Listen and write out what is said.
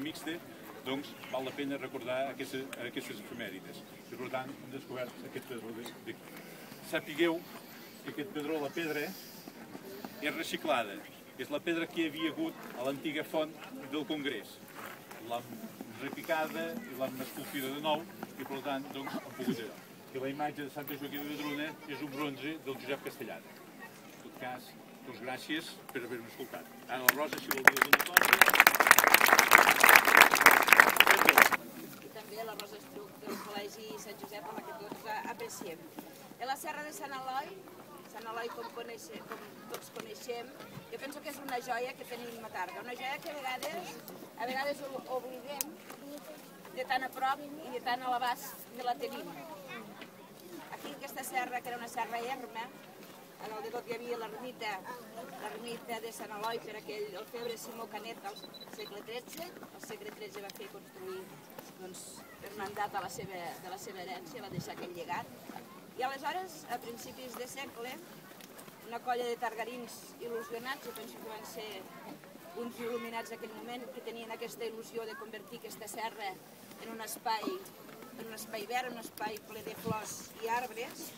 mixta, doncs val la pena recordar aquestes efemèrides. I per tant hem descobert aquest pedró d'aquí. Sapigueu que aquest pedró, la pedra, és reciclada. És la pedra que hi havia hagut a l'antiga font del Congrés. L'hem repicada i l'hem esculpida de nou i per tant doncs hem pogut allò. I la imatge de Santa Joaquima de Vedruna és un bronze del Josep Castellana. En tot cas, doncs gràcies per haver-me escoltat. Ara la Rosa, si vol dir alguna cosa... També la Rosa Estruc del Col·legi Sant Josep, amb la que tots apreciem. De la Serra de Sant Eloi, com tots coneixem, jo penso que és una joia que tenim a Tàrrega, una joia que a vegades oblidem de tan a prop i de tan a l'abast que la tenim. Aquí en aquesta serra, que era una serra erma, a dalt de tot hi havia l'ermita de Sant Eloi per aquell orfebre Simó Canet del segle XIII. El segle XIII va fer construir per mandat de la seva herència, va deixar aquell llegat. I aleshores, a principis de segle, una colla de targarins il·lusionats, jo penso que van ser uns il·luminats d'aquell moment, que tenien aquesta il·lusió de convertir aquesta serra en un espai verd, un espai ple de flors i arbres,